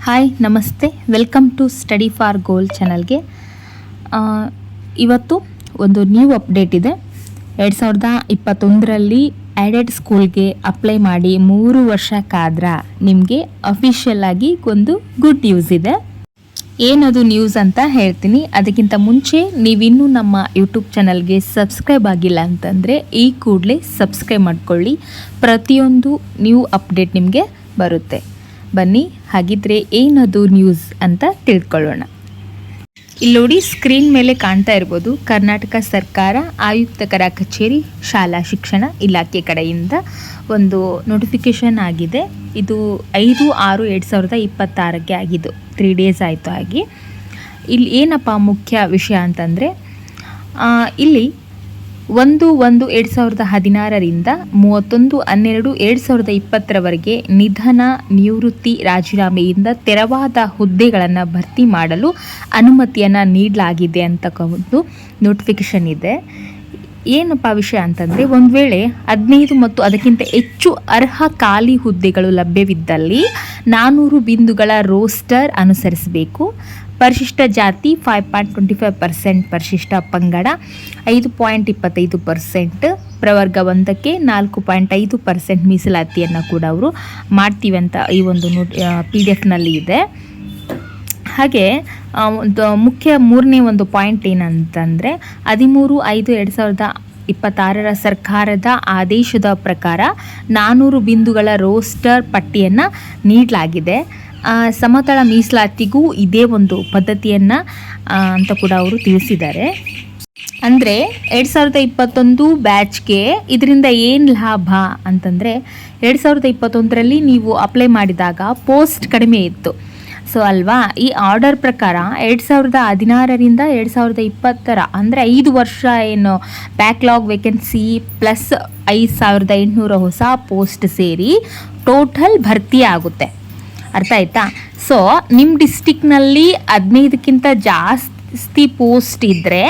Hi ನಮಸ್ತೆ, welcome to study for ಗೋಲ್ ಚಾನಲ್ಗೆ. ಇವತ್ತು ಒಂದು ನ್ಯೂ ಅಪ್ಡೇಟ್ ಇದೆ. 2021ರಲ್ಲಿ ಆ್ಯಡೆಡ್ ಸ್ಕೂಲ್ಗೆ ಅಪ್ಲೈ ಮಾಡಿ 3 ವರ್ಷ ಕಾದ್ರ ನಿಮಗೆ ಅಫಿಷಿಯಲ್ ಆಗಿ ಒಂದು ಗುಡ್ ನ್ಯೂಸ್ ಇದೆ. ಏನದು ನ್ಯೂಸ್ ಅಂತ ಹೇಳ್ತೀನಿ. ಅದಕ್ಕಿಂತ ಮುಂಚೆ ನೀವಿನ್ನೂ ನಮ್ಮ ಯೂಟ್ಯೂಬ್ ಚಾನಲ್ಗೆ ಸಬ್ಸ್ಕ್ರೈಬ್ ಆಗಿಲ್ಲ ಅಂತಂದರೆ ಈ ಕೂಡಲೇ ಸಬ್ಸ್ಕ್ರೈಬ್ ಮಾಡ್ಕೊಳ್ಳಿ. ಪ್ರತಿಯೊಂದು ನ್ಯೂ ಅಪ್ಡೇಟ್ ನಿಮಗೆ ಬರುತ್ತೆ. ಬನ್ನಿ, ಹಾಗಿದ್ರೆ ಏನದು ನ್ಯೂಸ್ ಅಂತ ತಿಳ್ಕೊಳ್ಳೋಣ. ಇಲ್ಲಿ ನೋಡಿ, ಸ್ಕ್ರೀನ್ ಮೇಲೆ ಕಾಣ್ತಾ ಇರ್ಬೋದು, ಕರ್ನಾಟಕ ಸರ್ಕಾರ ಆಯುಕ್ತರ ಕಚೇರಿ ಶಾಲಾ ಶಿಕ್ಷಣ ಇಲಾಖೆ ಕಡೆಯಿಂದ ಒಂದು ನೋಟಿಫಿಕೇಷನ್ ಆಗಿದೆ. ಇದು 5/6/2026ಕ್ಕೆ ಆಗಿದ್ದು, 3 ಡೇಸ್ ಆಯಿತು ಆಗಿ. ಇಲ್ಲಿ ಏನಪ್ಪ ಮುಖ್ಯ ವಿಷಯ ಅಂತಂದರೆ, ಇಲ್ಲಿ 1/1/2016ರಿಂದ 31/12/2020ರವರೆಗೆ ನಿಧನ, ನಿವೃತ್ತಿ, ರಾಜೀನಾಮೆಯಿಂದ ತೆರವಾದ ಹುದ್ದೆಗಳನ್ನು ಭರ್ತಿ ಮಾಡಲು ಅನುಮತಿಯನ್ನು ನೀಡಲಾಗಿದೆ ಅಂತಕ್ಕಂಥ ನೋಟಿಫಿಕೇಷನ್ ಇದೆ. ಏನಪ್ಪ ವಿಷಯ ಅಂತಂದರೆ, ಒಂದು ವೇಳೆ 15 ಮತ್ತು ಅದಕ್ಕಿಂತ ಹೆಚ್ಚು ಅರ್ಹ ಖಾಲಿ ಹುದ್ದೆಗಳು ಲಭ್ಯವಿದ್ದಲ್ಲಿ 400 ಬಿಂದುಗಳ ರೋಸ್ಟರ್ ಅನುಸರಿಸಬೇಕು. ಪರಿಶಿಷ್ಟ ಜಾತಿ 5.25%, ಪರಿಶಿಷ್ಟ ಪಂಗಡ 5.25%, ಪ್ರವರ್ಗ 1ಕ್ಕೆ 4.5% ಮೀಸಲಾತಿಯನ್ನು ಕೂಡ ಅವರು ಮಾಡ್ತೀವಿ ಅಂತ ಈ ಒಂದು PDF-ನಲ್ಲಿ ಇದೆ. ಹಾಗೆ ಒಂದು ಮುಖ್ಯ ಮೂರನೇ ಒಂದು ಪಾಯಿಂಟ್ ಏನಂತಂದರೆ, 13/5/2026 ಸರ್ಕಾರದ ಆದೇಶದ ಪ್ರಕಾರ 400 ಬಿಂದುಗಳ ರೋಸ್ಟರ್ ಪಟ್ಟಿಯನ್ನು ನೀಡಲಾಗಿದೆ. ಸಮತಳ ಮೀಸಲಾತಿಗೂ ಇದೇ ಒಂದು ಪದ್ಧತಿಯನ್ನು ಅಂತ ಕೂಡ ಅವರು ತಿಳಿಸಿದ್ದಾರೆ. ಅಂದರೆ 2021 ಬ್ಯಾಚ್ಗೆ ಇದರಿಂದ ಏನು ಲಾಭ ಅಂತಂದರೆ, 2021ರಲ್ಲಿ ನೀವು ಅಪ್ಲೈ ಮಾಡಿದಾಗ ಪೋಸ್ಟ್ ಕಡಿಮೆ ಇತ್ತು. ಸೊ ಅಲ್ವಾ, ಈ ಆರ್ಡರ್ ಪ್ರಕಾರ 2016ರಿಂದ 2020 ಅಂದರೆ 5 ವರ್ಷ ಏನು ಬ್ಯಾಕ್ಲಾಗ್ ವೇಕೆನ್ಸಿ ಪ್ಲಸ್ 5800 ಹೊಸ ಪೋಸ್ಟ್ ಸೇರಿ ಟೋಟಲ್ ಭರ್ತಿ ಆಗುತ್ತೆ. ಅರ್ಥ ಆಯ್ತಾ? ಸೊ ನಿಮ್ಮ ಡಿಸ್ಟಿಕ್ನಲ್ಲಿ 15ಕ್ಕಿಂತ ಜಾಸ್ತಿ ಪೋಸ್ಟ್ ಇದ್ದರೆ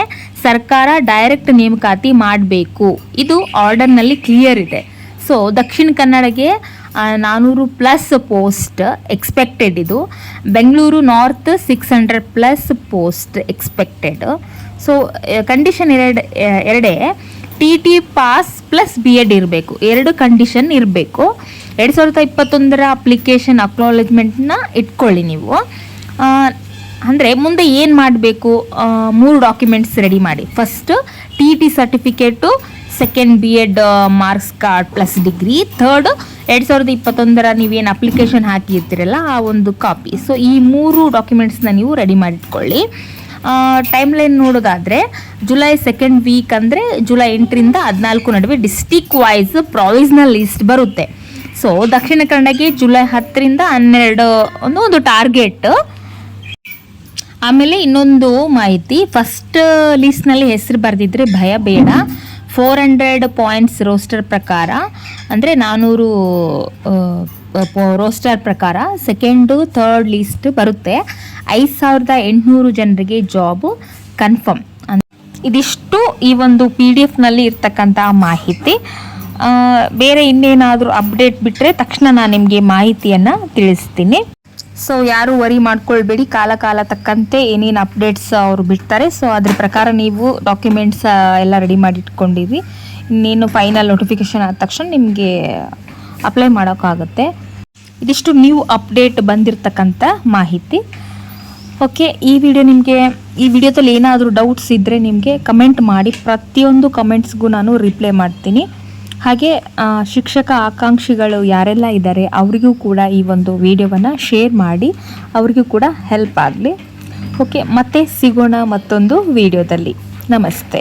ಸರ್ಕಾರ ಡೈರೆಕ್ಟ್ ನೇಮಕಾತಿ ಮಾಡಬೇಕು. ಇದು ಆರ್ಡರ್ನಲ್ಲಿ ಕ್ಲಿಯರ್ ಇದೆ. ಸೊ ದಕ್ಷಿಣ ಕನ್ನಡಗೆ 400+ ಪೋಸ್ಟ್ ಎಕ್ಸ್ಪೆಕ್ಟೆಡ್. ಇದು Bengaluru north 600+ post expected. So condition ಎರಡೇ TT ಪಾಸ್ ಪ್ಲಸ್ BEd ಇರಬೇಕು. 2 ಕಂಡೀಷನ್ ಇರಬೇಕು. 2021ರ ಅಪ್ಲಿಕೇಶನ್ ಅಕ್ನಾಲೇಜ್ಮೆಂಟ್ನ ಇಟ್ಕೊಳ್ಳಿ ನೀವು. ಅಂದರೆ ಮುಂದೆ ಏನು ಮಾಡಬೇಕು, 3 ಡಾಕ್ಯುಮೆಂಟ್ಸ್ ರೆಡಿ ಮಾಡಿ. First TT certificate, second BEd marks card plus degree, third 2021ರ ನೀವೇನು ಅಪ್ಲಿಕೇಶನ್ ಹಾಕಿರ್ತೀರಲ್ಲ ಆ ಒಂದು ಕಾಪಿ. ಸೊ ಈ 3 ಡಾಕ್ಯುಮೆಂಟ್ಸ್ನ ನೀವು ರೆಡಿ ಮಾಡಿಟ್ಕೊಳ್ಳಿ. ಟೈಮ್ ಲೈನ್ ನೋಡೋದಾದರೆ, ಜುಲೈ 2nd ವೀಕ್ ಅಂದರೆ ಜುಲೈ 8ರಿಂದ 14 ನಡುವೆ ಡಿಸ್ಟಿಕ್ ವೈಸ್ ಪ್ರಾವಿಸ್ನಲ್ ಲಿಸ್ಟ್ ಬರುತ್ತೆ. ಸೊ ದಕ್ಷಿಣ ಕನ್ನಡಕ್ಕೆ ಜುಲೈ 10ರಿಂದ 12 ಒಂದು ಟಾರ್ಗೆಟ್. ಆಮೇಲೆ ಇನ್ನೊಂದು ಮಾಹಿತಿ, ಫಸ್ಟ್ ಲಿಸ್ಟ್ನಲ್ಲಿ ಹೆಸರು ಬರೆದಿದ್ರೆ ಭಯ ಬೇಡ. 400 ಪಾಯಿಂಟ್ಸ್ ರೋಸ್ಟರ್ ಪ್ರಕಾರ ಅಂದರೆ 400 ರೋಸ್ಟರ್ ಪ್ರಕಾರ ಸೆಕೆಂಡು ಥರ್ಡ್ ಲಿಸ್ಟ್ ಬರುತ್ತೆ. 5800 ಜನರಿಗೆ ಜಾಬು ಕನ್ಫರ್ಮ್. ಇದಿಷ್ಟು ಈ ಒಂದು PDF-ನಲ್ಲಿ ಇರ್ತಕ್ಕಂಥ ಮಾಹಿತಿ. ಬೇರೆ ಇನ್ನೇನಾದರೂ ಅಪ್ಡೇಟ್ ಬಿಟ್ಟರೆ ತಕ್ಷಣ ನಾನು ನಿಮಗೆ ಮಾಹಿತಿಯನ್ನು ತಿಳಿಸ್ತೀನಿ. ಸೊ ಯಾರು ವರಿ ಮಾಡ್ಕೊಳ್ಬೇಡಿ, ಕಾಲ ತಕ್ಕಂತೆ ಏನೇನು ಅಪ್ಡೇಟ್ಸ್ ಅವರು ಬಿಡ್ತಾರೆ. ಸೊ ಅದ್ರ ಪ್ರಕಾರ ನೀವು ಡಾಕ್ಯುಮೆಂಟ್ಸ್ ಎಲ್ಲ ರೆಡಿ ಮಾಡಿ ಇಟ್ಕೊಂಡಿರಿ. ಇನ್ನೇನು ಫೈನಲ್ ನೋಟಿಫಿಕೇಷನ್ ಆದ ತಕ್ಷಣ ನಿಮಗೆ ಅಪ್ಲೈ ಮಾಡೋಕ್ಕಾಗುತ್ತೆ. ಇದಿಷ್ಟು ನ್ಯೂ ಅಪ್ಡೇಟ್ ಬಂದಿರತಕ್ಕಂಥ ಮಾಹಿತಿ. ಓಕೆ, ಈ ವಿಡಿಯೋದಲ್ಲಿ ಏನಾದರೂ ಡೌಟ್ಸ್ ಇದ್ದರೆ ನಿಮಗೆ ಕಮೆಂಟ್ ಮಾಡಿ. ಪ್ರತಿಯೊಂದು ಕಮೆಂಟ್ಸ್ಗೂ ನಾನು ರಿಪ್ಲೈ ಮಾಡ್ತೀನಿ. ಹಾಗೆ ಶಿಕ್ಷಕ ಆಕಾಂಕ್ಷಿಗಳು ಯಾರೆಲ್ಲ ಇದ್ದಾರೆ ಅವರಿಗೂ ಕೂಡ ಈ ಒಂದು ವಿಡಿಯೋವನ್ನು ಶೇರ್ ಮಾಡಿ, ಅವರಿಗೂ ಕೂಡ ಹೆಲ್ಪ್ ಆಗಲಿ. ಓಕೆ, ಮತ್ತೆ ಸಿಗೋಣ ಮತ್ತೊಂದು ವಿಡಿಯೋದಲ್ಲಿ. ನಮಸ್ತೆ.